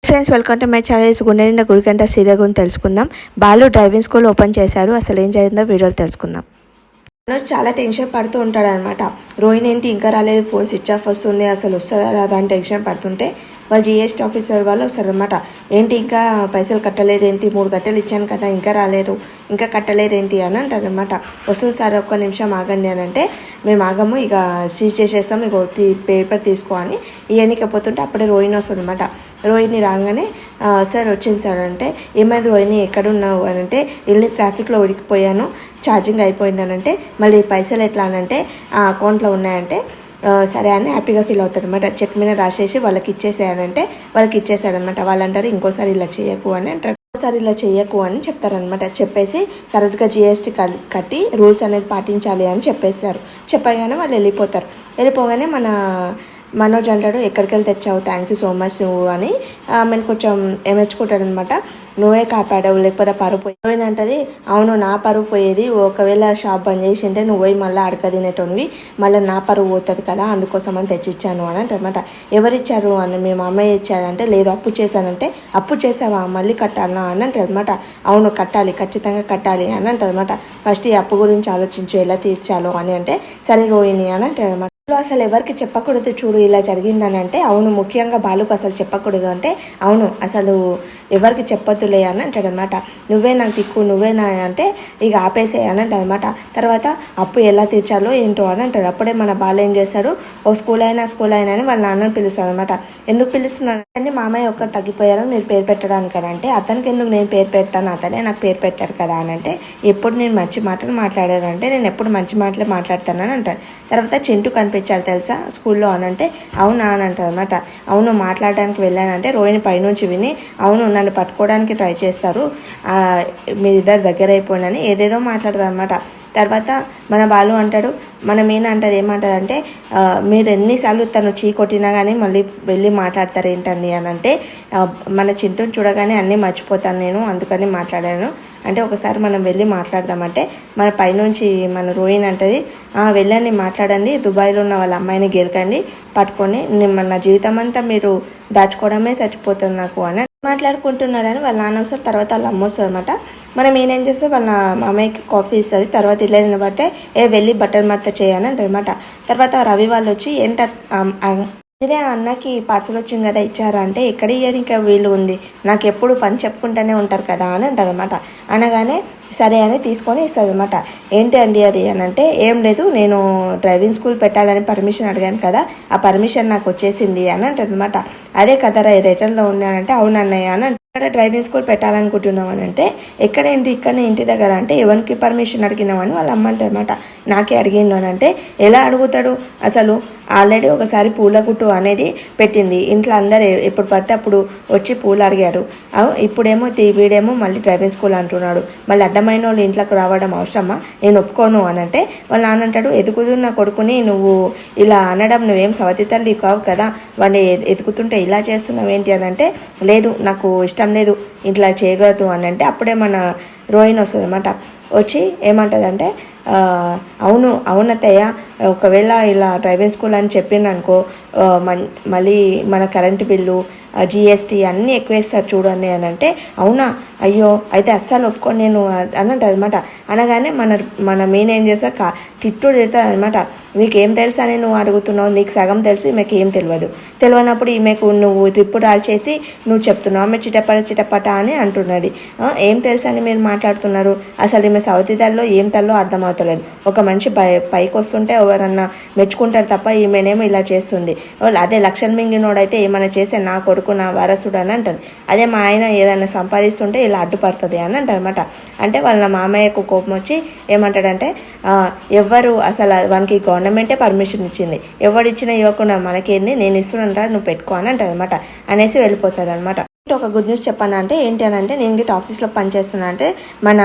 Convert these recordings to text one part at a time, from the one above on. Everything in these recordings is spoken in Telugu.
Friends, welcome to my channel. గుండె నిండా గుడిగంట సీరియల్ గురించి తెలుసుకుందాం. బాలు డ్రైవింగ్ స్కూల్ ఓపెన్ చేశారు. అసలు ఏం జరిగిందో వీడియోలు తెలుసుకుందాం. మనోజ్ చాలా టెన్షన్ పడుతూ ఉంటాడు అనమాట. రోహిణి ఏంటి ఇంకా రాలేదు, ఫోన్ స్విచ్ ఆఫ్ వస్తుంది, అసలు వస్తుందా రాదా అని టెన్షన్ పడుతుంటే వాళ్ళు జిఎస్టీ ఆఫీసర్ వాళ్ళు వస్తారనమాట. ఏంటి ఇంకా పైసలు కట్టలేరు ఏంటి, 3 గంటలు ఇచ్చాను కదా ఇంకా రాలేరు, ఇంకా కట్టలేరు ఏంటి అని అంటారనమాట. వస్తుంది సార్, ఒక్క నిమిషం ఆగండి అని అంటే, మేము ఆగము, ఇక సీజ్ చేసేస్తాం, ఇక పేపర్ తీసుకో అని ఇవ్వనికపోతుంటే అప్పుడే రోహిణి వస్తుంది అనమాట. రోహిణి రాగానే సార్ వచ్చింది సార్ అంటే, ఏమైంది రోహిణి ఎక్కడున్నావు అని అంటే, వెళ్ళి ట్రాఫిక్లో ఉడికిపోయాను, ఛార్జింగ్ అయిపోయిందని అంటే, మళ్ళీ పైసలు ఎట్లా అని అంటే ఆ అకౌంట్లో ఉన్నాయంటే సరే అని హ్యాపీగా ఫీల్ అవుతాడు అనమాట. చెక్ మీద రాసేసి వాళ్ళకి ఇచ్చేసానంటే వాళ్ళకి ఇచ్చేసాడనమాట. వాళ్ళు అంటారు ఇంకోసారి ఇలా చేయకు అని అంటారు. ఇంకోసారి ఇలా చేయకు అని చెప్తారనమాట. చెప్పేసి కరెక్ట్గా జిఎస్టీ కట్టి రూల్స్ అనేది పాటించాలి అని చెప్పేస్తారు. చెప్పగానే వాళ్ళు వెళ్ళిపోతారు. వెళ్ళిపోగానే మనోజ్ అంటాడు, ఎక్కడికి వెళ్ళి తెచ్చావు, థ్యాంక్ యూ సో మచ్ నువ్వు అని ఆమెను కొంచెం మెచ్చుకుంటాడు అనమాట. నువ్వే కాపాడావు, లేకపోతే పరువు పోయి. నువ్వేనా అంటది, అవును నా పరువు పోయేది, ఒకవేళ షాప్ బంద్ చేసి ఉంటే నువ్వు పోయి మళ్ళీ అడక తినేటోనివి, మళ్ళీ నా పరువు పోతుంది కదా, అందుకోసం అని తెచ్చిచ్చాను అని అంటనమాట. ఎవరిచ్చారు అని, మేము అమ్మాయి ఇచ్చాడంటే, లేదు అప్పు చేశానంటే, అప్పు చేసావా మళ్ళీ కట్టాలన్నా అని అంటదనమాట. అవును కట్టాలి, ఖచ్చితంగా కట్టాలి అని అంటదనమాట. ఫస్ట్ ఈ అప్పు గురించి ఆలోచించు, ఎలా తీర్చాలో అని అంటే, సరే రోహిణి అని అంటాడనమాట. అసలు ఎవరికి చెప్పకూడదు చూడు ఇలా జరిగిందని అంటే, అవును ముఖ్యంగా బాలుకు అసలు చెప్పకూడదు అంటే, అవును అసలు ఎవరికి చెప్పొద్దులే అని అంటాడనమాట. నువ్వే నాకు దిక్కు, నువ్వే నా అంటే ఇక ఆపేసే అని అంటదనమాట. తర్వాత అప్పు ఎలా తీర్చాలో ఏంటో అని అంటాడు. అప్పుడే మన బాలు ఏం చేస్తాడు, ఓ స్కూల్ అయినా అని వాళ్ళ నాన్నని పిలుస్తాడు అనమాట. ఎందుకు పిలుస్తున్నాను అంటే, మామయ్య ఒక్కరు తగ్గిపోయారు మీరు పేరు పెట్టడానికి అని అంటే, అతనికి ఎందుకు నేను పేరు పెడతాను, అతనే నాకు పేరు పెట్టారు కదా అని అంటే, ఎప్పుడు నేను మంచి మాటలు మాట్లాడానంటే, నేను ఎప్పుడు మంచి మాటలే మాట్లాడతానని అంటాడు. తర్వాత చింటూ కనిపించాడు తెలుసా స్కూల్లో అని అంటే, అవునా అని అంటది అనమాట. అవును మాట్లాడడానికి వెళ్ళానంటే రోహిణి పైనుంచి విని, అవును నన్ను పట్టుకోవడానికి ట్రై చేస్తారు, మీరిద్దరు దగ్గర అయిపోయినని ఏదేదో మాట్లాడదు అనమాట. తర్వాత మన బాలు అంటాడు, మన మీన అంటది ఏమంటుంది అంటే, మీరు ఎన్నిసార్లు తను చీ కొట్టినా కానీ మళ్ళీ వెళ్ళి మాట్లాడతారు ఏంటండి అని అంటే, మన చింటూని చూడగానే అన్నీ మర్చిపోతాను నేను, అందుకని మాట్లాడాను అంటే, ఒకసారి మనం వెళ్ళి మాట్లాడదామంటే, మన పైనుంచి మన రోహిణి అంటది, వెళ్ళండి మాట్లాడండి, దుబాయ్లో ఉన్న వాళ్ళ అమ్మాయిని గెలకండి, పట్టుకొని నా జీవితం అంతా మీరు దాచుకోవడమే చచ్చిపోతుంది నాకు అని మాట్లాడుకుంటున్నారని వాళ్ళ నాన్న వస్తారు. తర్వాత వాళ్ళ అమ్మ వస్తుంది అనమాట. మనం ఏం చేస్తే వాళ్ళ అమ్మాయికి కాఫీ ఇస్తుంది. తర్వాత ఇళ్ళ నిలబడితే వెళ్ళి బట్టలు మడత చేయని అంటది అనమాట. తర్వాత రవి వాళ్ళు వచ్చి ఇదే అన్నకి పార్సల్ వచ్చింది కదా ఇచ్చారా అంటే, ఎక్కడ ఇయ్యడానికి వీలు ఉంది, నాకు ఎప్పుడు పని చెప్పుకుంటూనే ఉంటారు కదా అని అంటది అనమాట. అనగానే సరే అని తీసుకొని ఇస్తుంది అనమాట. ఏంటి అండి అది అని అంటే, ఏం లేదు నేను డ్రైవింగ్ స్కూల్ పెట్టాలని పర్మిషన్ అడిగాను కదా, ఆ పర్మిషన్ నాకు వచ్చేసింది అని అంటది అనమాట. అదే కదా రిటర్న్లో ఉంది అని అంటే, అవునన్నయ్య అని ఇక్కడ డ్రైవింగ్ స్కూల్ పెట్టాలనుకుంటున్నావు అని అంటే, ఎక్కడేంటి ఇక్కడనే ఇంటి దగ్గర అంటే, ఎవరికి పర్మిషన్ అడిగినామని వాళ్ళ అమ్మ అంటది అనమాట. నాకే అడిగిండు అని అంటే, ఎలా అడుగుతాడు అసలు, ఆల్రెడీ ఒకసారి పూల గుట్టు అనేది పెట్టింది, ఇంట్లో అందరు ఎప్పుడు పడితే అప్పుడు వచ్చి పూలు అడిగాడు, ఇప్పుడేమో వీడేమో మళ్ళీ డ్రైవింగ్ స్కూల్ అంటున్నాడు, మళ్ళీ అడ్డమైన వాళ్ళు ఇంట్లోకి రావడం అవసరమా, నేను ఒప్పుకోను అని అంటే, వాళ్ళ నాన్న అంటాడు, ఎదుగుతున్న కొడుకుని నువ్వు ఇలా అనడం నువ్వేం సవతి తల్లి కావు కదా, వాడిని ఎదుగుతుంటే ఇలా చేస్తున్నావు ఏంటి అని అంటే, లేదు నాకు ఇష్టం లేదు ఇట్లా చేయగలదు అని అంటే, అప్పుడే మన రోహిణి వస్తుంది అనమాట. వచ్చి ఏమంటుందంటే, అవునత్తయ్య, ఒకవేళ ఇలా డ్రైవింగ్ స్కూల్ అని చెప్పిందనుకో, మళ్ళీ మన కరెంటు బిల్లు జిఎస్టీ అన్నీ ఎక్కువేస్తారు చూడండి అని అంటే, అవునా అయ్యో అయితే అస్సలు ఒప్పుకొని నేను అని అంటుంది అనమాట. అనగానే మన మెయిన్ ఏం చేస్తా తిట్టుడు తిడుతుంది అనమాట. నీకేం తెలుసు అని నువ్వు అడుగుతున్నావు, నీకు సగం తెలుసు, ఈమెకి ఏం తెలియనప్పుడు ఈమెకు నువ్వు ట్రిప్పు రాల్చేసి నువ్వు చెప్తున్నావు, ఆమె చిటపట అని అంటున్నది. ఏం తెలుసు అని మీరు మాట్లాడుతున్నారు, అసలు ఈమె సౌతిదాల్లో ఏం తల్లో అర్థమవుతలేదు, ఒక మనిషి పైకి వస్తుంటే ఎవరన్నా మెచ్చుకుంటారు తప్ప ఈమెనేమో ఇలా చేస్తుంది, అదే లక్షలు మింగినోడైతే ఏమైనా చేసే నా కొడుకు నా వారసుడు అని అంటుంది, అదే మా ఆయన ఏదైనా సంపాదిస్తుంటే ఇలా అడ్డుపడుతుంది అని అంటది అనమాట. అంటే వాళ్ళ మామయ్యకు కోపం వచ్చి ఏమంటాడంటే, ఎవరు అసలు వానికి గవర్నమెంటే పర్మిషన్ ఇచ్చింది, ఎవడిచ్చినా ఇవ్వకుండా మనకేంది, నేను ఇస్తున్నా నువ్వు పెట్టుకో అని అంటది అనమాట. అనేసి వెళ్ళిపోతాడు అనమాట. ఒక గుడ్ న్యూస్ చెప్పాను అంటే ఏంటి అని అంటే, నేను గిట్ ఆఫీస్లో పనిచేస్తున్నా అంటే, మన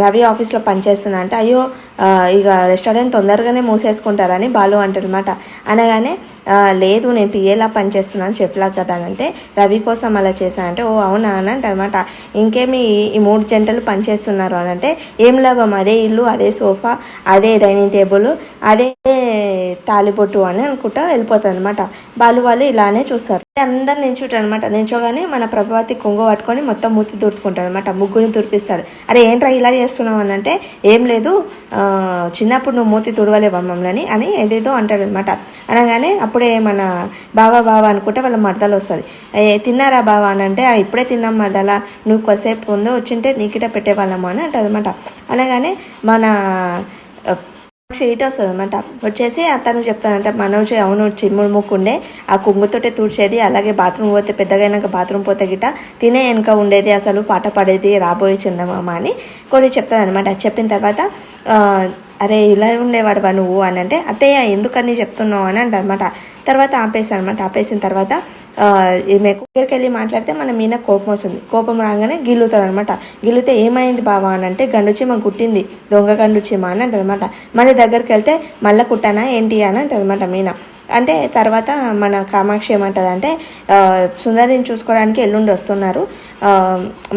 రవి ఆఫీస్లో పనిచేస్తున్నా అంటే, అయ్యో ఇక రెస్టారెంట్ తొందరగానే మూసేసుకుంటారని బాలు అంటారనమాట. అనగానే లేదు నేను పిఏలా పనిచేస్తున్నాను చెఫ్లా కదా అని అంటే రవి కోసం అలా చేశానంటే ఓ అవునా అని అంటే అనమాట. ఇంకేమి ఈ 3 జంటలు పనిచేస్తున్నారు అని అంటే ఏం లాభం, అదే ఇల్లు, అదే సోఫా, అదే డైనింగ్ టేబుల్, అదే తాలిబొట్టు అని అనుకుంటా వెళ్ళిపోతుంది అనమాట. వాళ్ళు ఇలానే చూస్తారు. అందరు నించుంటారు అనమాట. నించోగానే మన ప్రభావతి కొంగు పట్టుకొని మొత్తం మూతి తుడుచుకుంటాడు అనమాట. ముగ్గురిని తుడిపిస్తాడు. అరే ఏంట్రా ఇలా చేస్తున్నావు అని అంటే ఏం లేదు, చిన్నప్పుడు నువ్వు మూతి తుడవలేవా మమ్మల్ని అని ఏదేదో అంటాడు అనమాట. అనగానే అప్పుడే మన బావా అనుకుంటే వాళ్ళ మరదలు వస్తుంది. తిన్నారా బావా అని అంటే ఇప్పుడే తిన్నాం మరదలా, నువ్వు కొద్దిసేపు ముందు వచ్చింటే నీకిట పెట్టేవాళ్ళము అని అంటుంది అనమాట. అనగానే మన షీట్ వస్తుంది అనమాట. వచ్చేసి అతను చెప్తానంట, మనోజ్ అవును చిమ్ముడు ముక్కుండే ఆ కుంగుతోటే తుడిచేది, అలాగే బాత్రూమ్ పోతే పెద్దగా అయినాక బాత్రూమ్ పోతే గిట్ట తినే వెనక ఉండేది, అసలు పాట పడేది రాబోయే చందమామ అని కొన్ని చెప్తుంది అనమాట. చెప్పిన తర్వాత అరే ఇలా ఉండేవాడువా నువ్వు అని అంటే అత్తయ్య ఎందుకని చెప్తున్నావు అని అంటనమాట. తర్వాత ఆపేసిన తర్వాత ఈమె దగ్గరికి వెళ్ళి మాట్లాడితే మన మీద కోపం వస్తుంది. కోపం రాగానే గిల్లుతుంది అనమాట. గిల్లితే ఏమైంది బావా అని అంటే గండుచీమ కుట్టింది, దొంగ గండుచీమ అని అంటదనమాట. మళ్ళీ దగ్గరికి వెళ్తే మళ్ళీ కుట్టానా ఏంటి అని అంటదనమాట మీనా. అంటే తర్వాత మన కామాక్షి ఏమంటుంది అంటే సుందరిని చూసుకోవడానికి ఎల్లుండి వస్తున్నారు,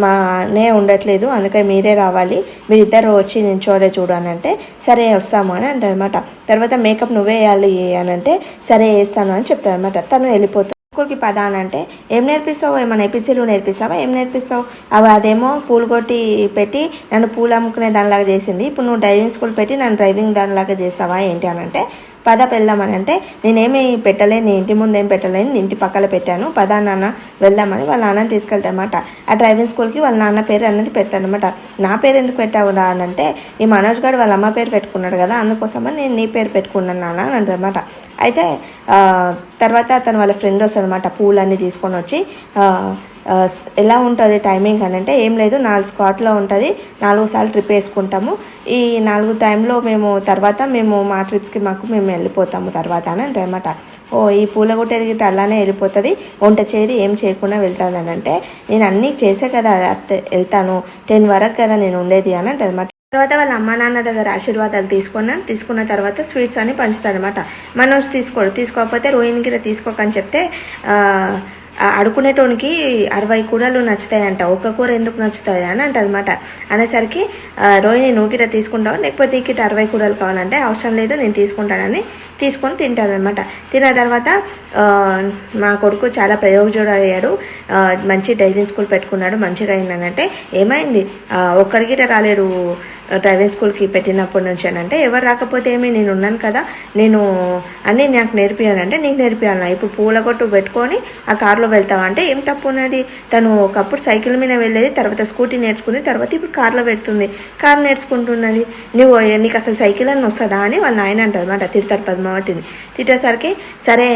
మా అన్నయ్య ఉండట్లేదు, అందుకే మీరే రావాలి, మీరిద్దరు వచ్చి నించోలే చూడు అని అంటే సరే వస్తాము అని అంటదనమాట. తర్వాత మేకప్ నువ్వే వేయాలి అని అంటే సరే వేస్తాను అని చెప్తాను అనమాట. తను వెళ్ళిపోతాను. స్కూల్కి పదా అని అంటే ఏం నేర్పిస్తావు, ఏమైనా ఏపీసీలు నేర్పిస్తావా, ఏం నేర్పిస్తావు, అదేమో పూలు కొట్టి పెట్టి నన్ను పూలు అమ్ముకునే దానిలాగా చేసింది, ఇప్పుడు నువ్వు డ్రైవింగ్ స్కూల్ పెట్టి నన్ను డ్రైవింగ్ దానిలాగా చేస్తావా ఏంటి అని అంటే పద వెళ్దామని అంటే నేనేమి పెట్టలేను, నీ ఇంటి ముందు ఏం పెట్టలేను, నీ ఇంటి పక్కన పెట్టాను, పదా నాన్న వెళ్దామని వాళ్ళ నాన్నని తీసుకెళ్తానమాట. ఆ డ్రైవింగ్ స్కూల్కి వాళ్ళ నాన్న పేరు అనేది పెడతానమాట. నా పేరు ఎందుకు పెట్టావు రా అని అంటే ఈ మనోజ్ గారు వాళ్ళ అమ్మ పేరు పెట్టుకున్నాడు కదా, అందుకోసమని నేను నీ పేరు పెట్టుకున్నాను నాన్న అని అంటదన్నమాట. అయితే తర్వాత తను వాళ్ళ ఫ్రెండ్ వస్తాడనమాట, పూలన్నీ తీసుకొని వచ్చి ఎలా ఉంటుంది టైమింగ్ అని అంటే ఏం లేదు 4 స్పాట్లో ఉంటుంది, 4 సార్లు ట్రిప్ వేసుకుంటాము, ఈ 4 టైంలో మేము మా ట్రిప్స్కి మేము వెళ్ళిపోతాము తర్వాత అని అంటే అనమాట. ఓ ఈ పూల కొట్టేది గిట్ట అలానే వెళ్ళిపోతుంది, వంట చేయది ఏం చేయకుండా వెళ్తుంది అని అంటే నేను అన్నీ చేసే కదా వెళ్తాను, 10 వరకు కదా నేను ఉండేది అని అంటే అనమాట. తర్వాత వాళ్ళ అమ్మ నాన్న దగ్గర ఆశీర్వాదాలు తీసుకున్న తర్వాత స్వీట్స్ అని పంచుతాడనమాట. మనోజ్ తీసుకోకపోతే రోహిణికి తీసుకోకని చెప్తే అడుకునేటోనికి 60 కూరలు నచ్చుతాయంట, ఒక్క కూర ఎందుకు నచ్చుతుంది అని అంటదన్నమాట. అనేసరికి రోహిణి నువ్వు గిట్ట తీసుకుంటావు, లేకపోతే నీకు 60 కూరలు కావాలంటే అవసరం లేదు నేను తీసుకుంటానని తీసుకొని తింటానమాట. తిన్న తర్వాత మా కొడుకు చాలా ప్రయోజకుడు అయ్యాడు, మంచి డ్రైవింగ్ స్కూల్ పెట్టుకున్నాడు, మంచిగా అయిందనంటే ఏమైంది ఒక్కడికి రాలేడు డ్రైవింగ్ స్కూల్కి పెట్టినప్పటి నుంచి అని అంటే ఎవరు రాకపోతే ఏమి నేను ఉన్నాను కదా, నేను అన్నీ నాకు నేర్పియానంటే నీకు నేర్పియాలన్నా, ఇప్పుడు పూల కొట్టు పెట్టుకొని ఆ కార్లో వెళ్తావా అంటే ఏం తప్పు ఉన్నది, తను ఒకప్పుడు సైకిల్ మీద వెళ్ళేది, తర్వాత స్కూటీ నేర్చుకుంది, తర్వాత ఇప్పుడు కార్లో పెడుతుంది, కారు నేర్చుకుంటున్నది, నీకు అసలు సైకిల్ అని వస్తుందా అని వాళ్ళ నాయన అంటదన్నమాట. తిడతారు పద్మావతిని. తిట్టేసరికి సరే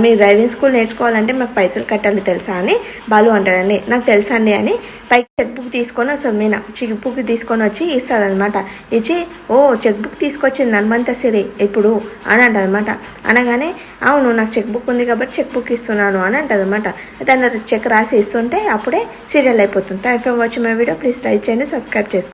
మీ డ్రైవింగ్ స్కూల్ నేర్చుకోవాలంటే మాకు పైసలు కట్టాలి తెలుసా అని బాలు అంటాడండి. నాకు తెలుసా అండి అని పైకి చెక్ బుక్ తీసుకొని వస్తుంది మీనా. చెక్ బుక్ తీసుకొని వచ్చి ఇస్తుంది అనమాట. ఇచ్చి ఓ చెక్ బుక్ తీసుకొచ్చింది హనుమంత సిరి ఇప్పుడు అని అంటదన్నమాట. అనగానే అవును నాకు చెక్ బుక్ ఉంది కాబట్టి చెక్ బుక్ ఇస్తున్నాను అని అంటదన్నమాట. దాన్ని చెక్ రాసి ఇస్తుంటే అప్పుడే సీరియల్ అయిపోతుంది. Thank you for watching my video. Please like చేయండి, సబ్స్క్రైబ్ చేసుకోండి.